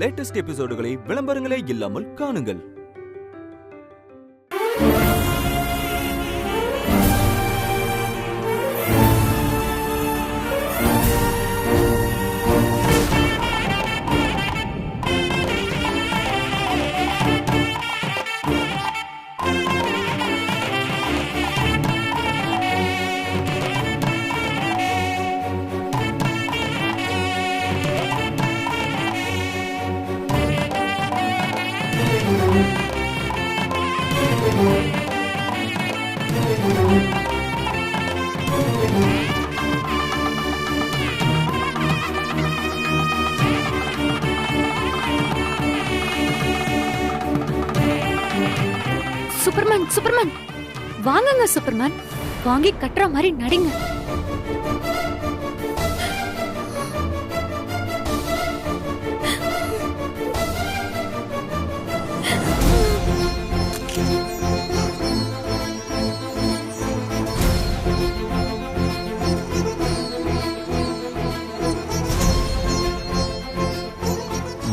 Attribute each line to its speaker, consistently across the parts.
Speaker 1: Latest எபிசோடுகளை விளம்பரங்களே இல்லாமல் காணுங்கள்.
Speaker 2: Superman, Superman, வாங்குங்க சூப்பர்மேன், வாங்கி கட்டுற மாதிரி நடிங்க.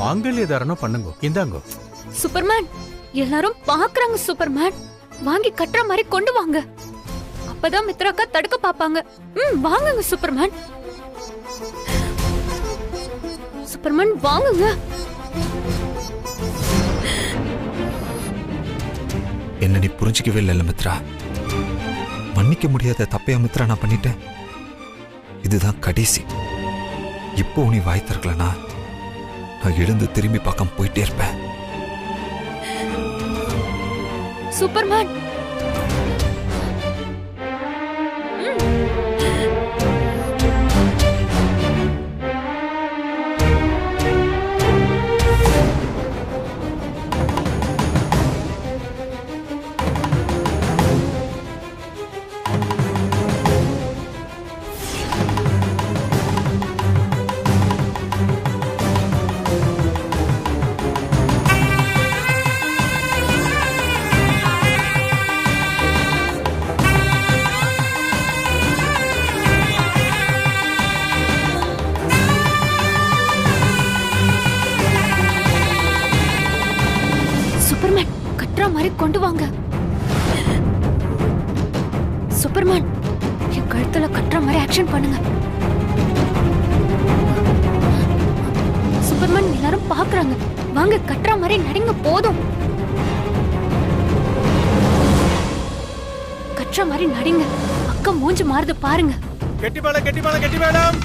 Speaker 3: மாங்கல்ய தாரணம் பண்ணுங்க. இந்தாங்க.
Speaker 2: சூப்பர்மேன், எல்லாரும் பாக்குறாங்க சூப்பர்மேன், வாங்கி கட்டுற மாதிரி கொண்டு வாங்க. அப்பதான் மித்ராக்கா தடுக்க பாப்பாங்க. வாங்குங்க சூப்பர்மேன். சூப்பர்மேன் வாங்குங்க.
Speaker 4: என்ன நீ புரிஞ்சிக்கவே இல்ல மித்ரா. மன்னிக்க முடியாத தப்பையா மித்ரா நான் பண்ணிட்டேன். இதுதான் கடைசி. இப்போ நீ வாய் திறக்கலனா நான் எழுந்து திரும்பி பார்க்காம போயிட்டே இருப்பேன்.
Speaker 2: சூப்பர்மேன், சூப்பர்மேன் கட்டுற மாதிரி கொண்டு வாங்க. சூப்பர்மேன், என் கழுத்துல கட்டுற மாதிரி ஆக்ஷன் பண்ணுங்க. சூப்பர்மேன், எல்லாரும் பாக்குறாங்க, வாங்க கட்டுற மாதிரி நடிங்க. போதும், கட்டுற மாதிரி நடிங்க. அக்கா மூஞ்சி மாறுது பாருங்க.
Speaker 3: கெட்டி மேளம், கெட்டி மேளம், கெட்டி மேளம்.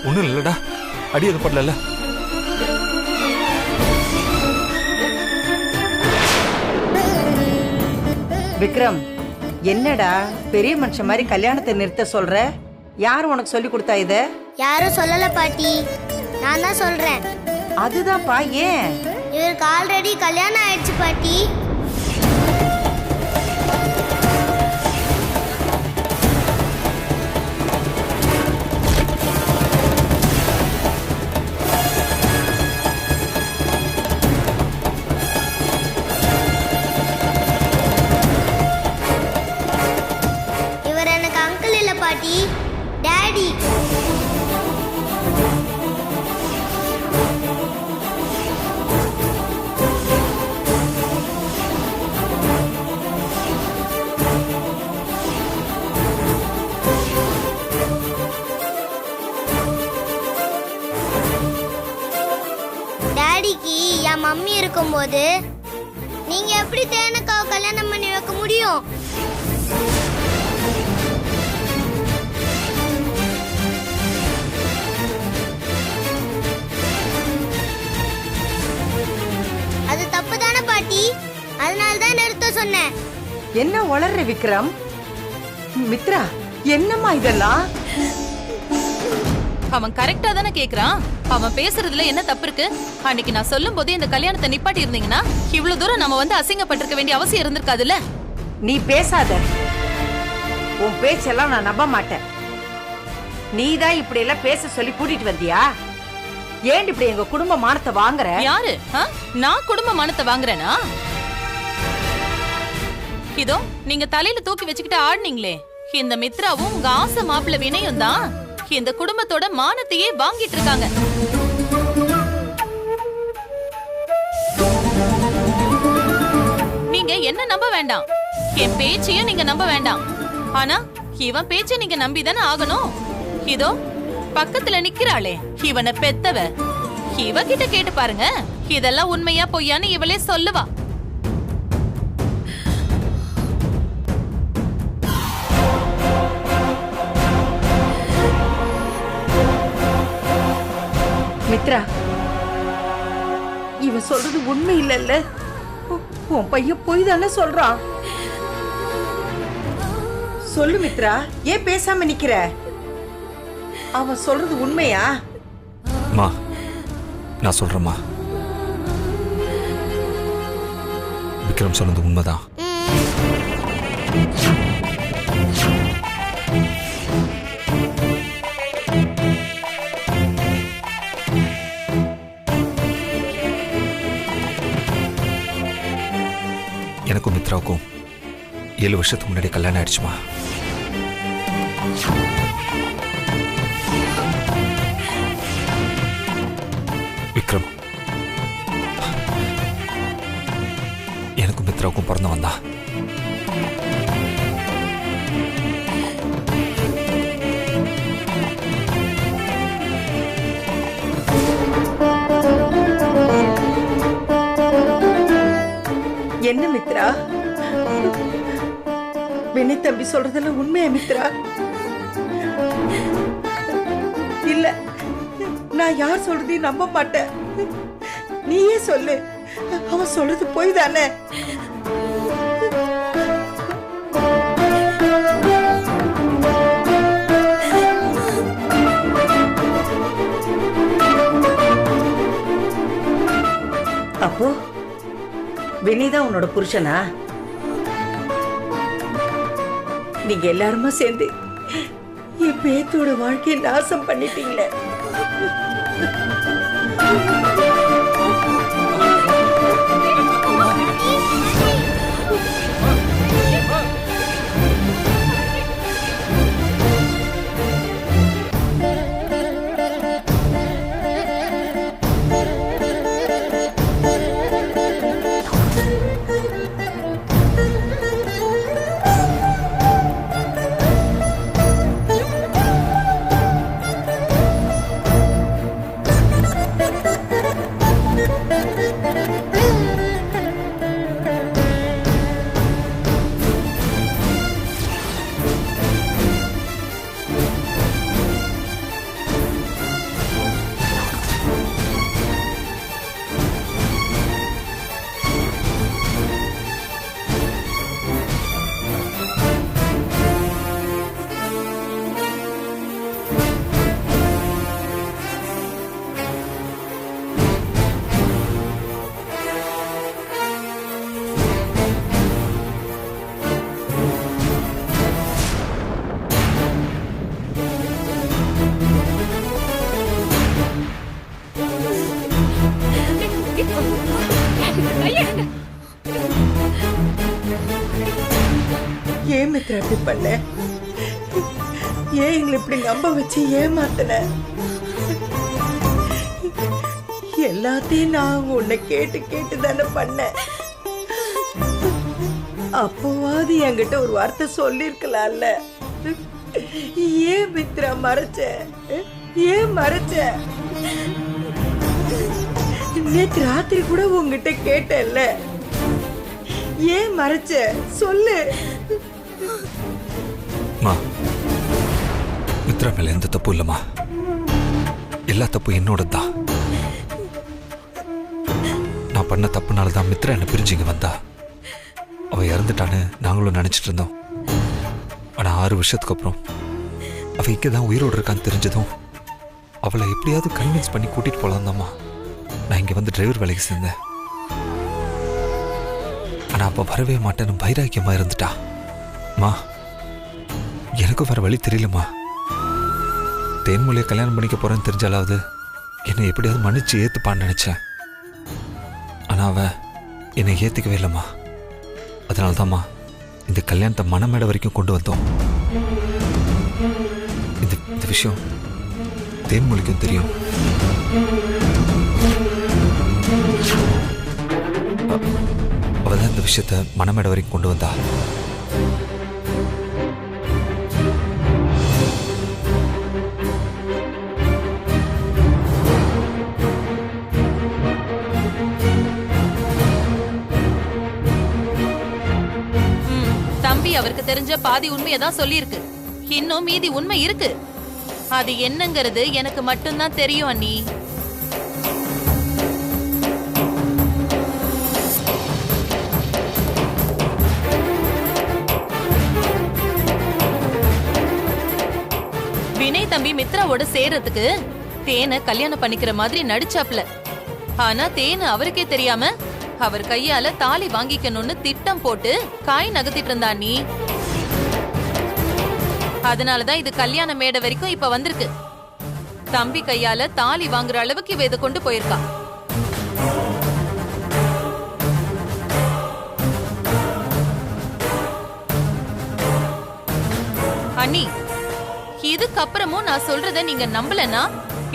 Speaker 4: ஒண்ணும் இல்லடா, அடி எதுவும் படல.
Speaker 5: விக்ரம், என்னடா பெரிய மனுஷன் மாதிரி கல்யாணத்தை நிறுத்த சொல்ற? யார் உனக்கு சொல்லி கொடுத்தா இத?
Speaker 6: யாரும் சொல்லல பாட்டி, நான் தான் சொல்றேன்.
Speaker 5: அதுதான்ப்பா. ஏன்?
Speaker 6: இவருக்கு ஆல்ரெடி கல்யாணம் ஆயிடுச்சு பாட்டி. இருக்கும்போது நீங்க எப்படி தேனக்காவை கல்யாணம் பண்ணி வைக்க முடியும்? அது தப்பு தானே பாட்டி? அதனால தான் நிறுத்த சொன்னேன்.
Speaker 5: என்ன வளர்ற விக்ரம்? மித்ரா, என்னம்மா இதெல்லாம்?
Speaker 7: அவன் கரெக்டா தானே கேக்குறான். அவன் பேசுறதுல என்ன தப்பு இருக்கு? அன்னைக்கு நான் சொல்லும் போதே இந்த கல்யாணத்தை நிப்பாட்டி இருந்தீங்கன்னா இவ்வளவு தூரம் நம்ம வந்து அசிங்கப்பட்டிருக்க வேண்டிய அவசியம் இருந்திருக்காதுல்ல.
Speaker 5: நீ பேசாத. உன் பேச்செல்லாம் நான் நம்ப மாட்டேன். நீதான் இப்படி எல்லாம் பேச சொல்லி கூட்டிட்டு வந்தியா? ஏன் இப்படி எங்க குடும்ப மானத்தை வாங்குற?
Speaker 7: யாரு? நான் குடும்ப மானத்தை வாங்குறேனா? இதோ நீங்க தலையில தூக்கி வச்சுக்கிட்டு ஆடுனீங்களே, இந்த மித்ராவும் உங்க ஆசை மாப்பிள்ள வினயும் தான் இந்த குடும்பத்தோட மானத்தையே வாங்கிட்டு இருக்காங்க. நீங்க என்ன நம்ப வேண்டாம், என் பேச்சையும் நீங்க நம்ப வேண்டாம். ஆனா இவன் பேச்சை நீங்க நம்பிதானே ஆகணும். இதோ பக்கத்துல நிக்கிறாளே இவனை பெத்தவ, இவகிட்ட கேட்டு பாருங்க, இதெல்லாம் உண்மையா பொய்யான்னு இவளே சொல்லுவா.
Speaker 5: மித்ரா, இவன் சொல்றது உண்மை இல்லல்ல? உன் பையன் போய் தானே சொல்றான். சொல்லு மித்ரா, ஏன் பேசாம நிக்கிற? அவன் சொல்றது உண்மையா?
Speaker 4: மா, நான் சொல்றேம்மா, விக்ரம் சொன்னது உண்மைதான். எனக்கும் மித்ராவுக்கும் 7 வருஷத்துக்கு முன்னாடி கல்யாணம் ஆயிடுச்சுமா. விக்ரம் எனக்கும் மித்ராவுக்கும் பிறந்தவன் தான்.
Speaker 5: என்ன மித்ரா, வினய் தம்பி சொல்றதெல்லாம் உண்மையா மித்ரா? இல்ல, நான் யார் சொல்றதையும் நம்ப மாட்டேன். நீயே சொல்லு, அவன் சொல்றது போய் தானே? அப்போ வினிதா உன்னோட புருஷனா? நீங்க எல்லாருமா சேர்ந்து என் பேத்தோட வாழ்க்கையை நாசம் பண்ணிட்டீங்களே. ஏன் மித்ரா இப்படி பண்ண? ஏன் எங்களை இப்படி நம்ப வச்சு ஏமாத்தன? எல்லாத்தையும் நான் உன்னை கேட்டு கேட்டு தானே பண்ணேன். அப்போவாது என்கிட்ட ஒரு வார்த்தை சொல்லிருக்கலாம்ல. ஏன் மித்ரா மறைச்ச? ஏன் மறைச்ச? நேத்து ராத்திரி கூட உங்ககிட்ட கேட்டேன்ல, ஏன் மறைச்ச சொல்லு.
Speaker 4: மா, மித்ரா மேல எந்த தப்பு இல்லம்மா. எல்லா தப்பு என்னோட தான். நான் பண்ண தப்புனால தான் மித்ரா என்ன பிரிஞ்சு இங்க வந்தா. அவ இறந்துட்டான்னு நாங்களும் நினைச்சிட்டு இருந்தோம். ஆனா 6 வருஷத்துக்கு அப்புறம் அவ இங்கதான் உயிரோடு இருக்கான்னு தெரிஞ்சதும் அவளை எப்படியாவது கன்வின்ஸ் பண்ணி கூட்டிட்டு போலாம் தாம்மா நான் இங்க வந்து டிரைவர் வேலைக்கு சேர்ந்தேன். ஆனா அப்ப வரவே மாட்டேன்னு வைராக்கியமா இருந்துட்டா. மா, எனக்கும் வேற வழி தெரியலம்மா. தேன்மொழியை கல்யாணம் பண்ணிக்க போறேன்னு தெரிஞ்சாலாவது என்னை எப்படியாவது மன்னிச்சு ஏத்துப்பான்னு நினைச்சேன். ஆனா அவ என்னை ஏத்துக்கவே இல்லைம்மா. அதனால்தாம்மா இந்த கல்யாணத்தை மனமேடை வரைக்கும் கொண்டு வந்தோம். இந்த விஷயம் தேன்மொழிக்கும் தெரியும். அவதான் இந்த விஷயத்தை மனமேடை வரைக்கும் கொண்டு வந்தா.
Speaker 7: தம்பி அவருக்கு தெரிஞ்ச பாதி உண்மையை தான் சொல்லியிருக்கு. இன்னும் மீதி உண்மை இருக்கு. அது என்னங்கிறது எனக்கு மட்டும்தான் தெரியும் அண்ணி. வினய் தம்பி மித்ராவோட சேர்றதுக்கு தேனை கல்யாணம் பண்ணிக்கிற மாதிரி நடிச்சாப்ல. ஆனா தேனு அவருக்கே தெரியாம அவர் கையால தாலி வாங்கிக்கணும்னு திட்டம் போட்டு காய் நகர்த்திட்டு இருந்தா நீ. அதனாலதான் இது கல்யாண மேடை வரைக்கும் இப்ப வந்திருக்கு. தம்பி கையால தாலி வாங்குற அளவுக்கு இவ இதை கொண்டு போயிருக்கா. அண்ணி, இதுக்கப்புறமும் நான் சொல்றத நீங்க நம்பலன்னா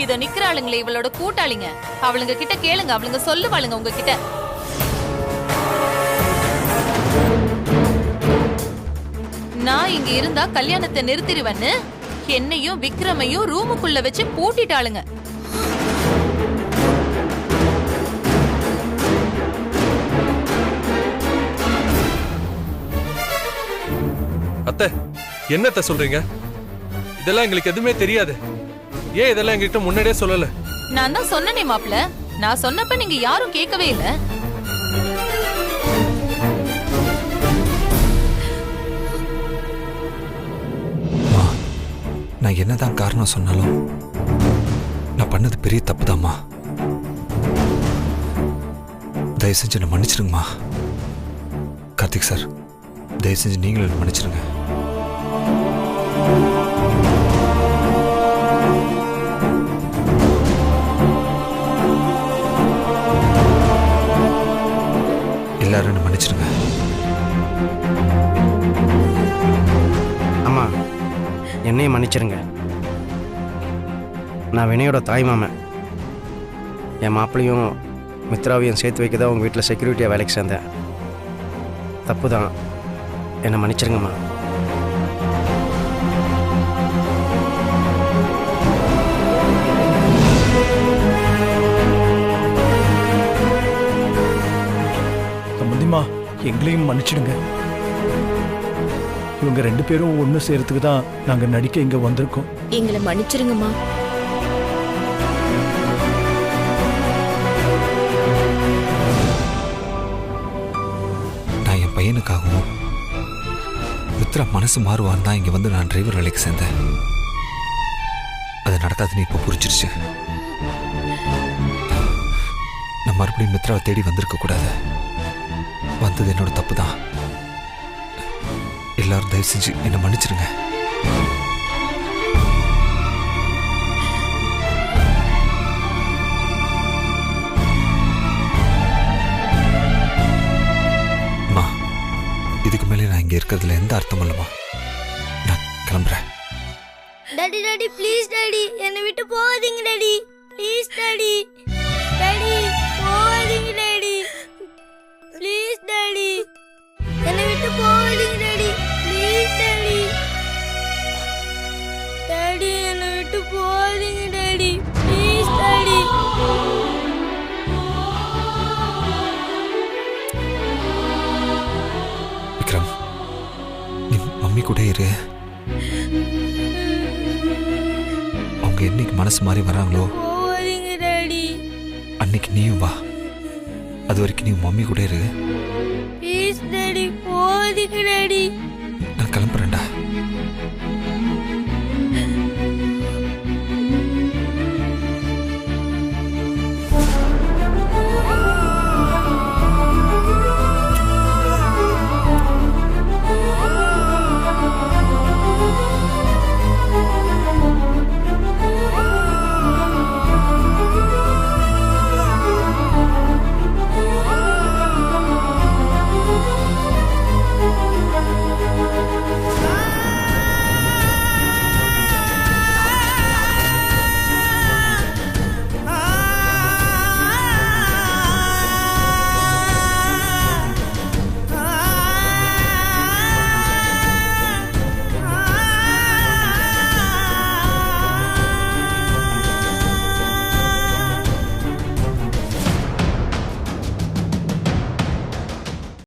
Speaker 7: இத நிக்கிறாளுங்களே இவளோட கூட்டாளிங்க, அவளுங்க கிட்ட கேளுங்க. அவளுங்க சொல்லுவாளுங்க உங்ககிட்ட. நான் இங்க இருந்தா கல்யாணத்தை நிறுத்திடுவேன்னு என்னையும் விக்ரமையும் ரூமுக்குள்ள வச்சு பூட்டிட்டாளுங்க.
Speaker 8: அத்தை, என்னத்த சொல்றீங்க? இதெல்லாம் எங்களுக்கு எதுவுமே தெரியாது. ஏன் இதெல்லாம் எங்ககிட்ட முன்னாடியே சொல்லல?
Speaker 7: நான் தான் சொன்னனே மாப்ள. நான் சொன்னப்ப நீங்க யாரும் கேட்கவே இல்ல.
Speaker 4: நான் என்னதான் காரணம் சொன்னாலும் நான் பண்ணது பெரிய தப்புதாம்மா. தயவு செஞ்சு என்ன மன்னிச்சிருங்கம்மா. கார்த்திக் சார், தயவு செஞ்சு நீங்களும் என்ன மன்னிச்சிருங்க. எல்லாரும் என்ன மன்னிச்சிருங்க.
Speaker 9: அம்மா, என்னையும் மன்னிச்சிருங்க. நான் வினயோட தாய் மாமன். என் மாப்பிளையும் மித்ராவையும் சேர்த்து வைக்க தான் உங்கள் வீட்டில் செக்யூரிட்டியாக வேலைக்கு சேர்ந்தேன். தப்பு தான், என்னை மன்னிச்சிருங்கம்மா.
Speaker 3: சம்பந்திமா, எங்களையும் மன்னிச்சிடுங்க. இவங்க 2 பேரும் ஒன்று சேர்த்துக்கு தான் நாங்கள் நடிக்க இங்கே வந்திருக்கோம்.
Speaker 10: எங்களை மன்னிச்சிருங்கம்மா.
Speaker 4: நான் என் பையனுக்காகவும் மித்ரா மனசு மாறுவான்னு தான் இங்கே வந்து நான் டிரைவர் வேலைக்கு சேர்ந்தேன். அது நடக்காதுன்னு இப்போ புரிஞ்சிருச்சு. நான் மறுபடியும் மித்ராவை தேடி வந்திருக்க கூடாது. வந்தது என்னோட தப்பு தான். எல்லாரும் தயவு செஞ்சு என்னை மன்னிச்சிருங்க. அம்மா, இதுக்கு மேலே நான் இங்க இருக்கிறதுல எந்த அர்த்தமும் இல்லைம்மா. நான் கிளம்புறேன்.
Speaker 6: டாடி டாடி ப்ளீஸ் டாடி, என்னை விட்டு போகாதீங்க டாடி. Please daddy. டாடி போகாதீங்க டாடி. ப்ளீஸ் டாடி, என்னை விட்டு போகாதீங்க டாடி. Please daddy. டாடி என்னை விட்டு போகாதீங்க டாடி. Please daddy.
Speaker 4: மம்மி கூட இரு. அவங்க என்னைக்கு மனசு மாறி வராங்களோ
Speaker 6: போகாதீங்க டாடி.
Speaker 4: அன்னைக்கு நீயும் வா. அது வரைக்கும் நீ மம்மி கூட இரு.
Speaker 6: ப்ளீஸ் டாடி, போகாதீங்க டாடி.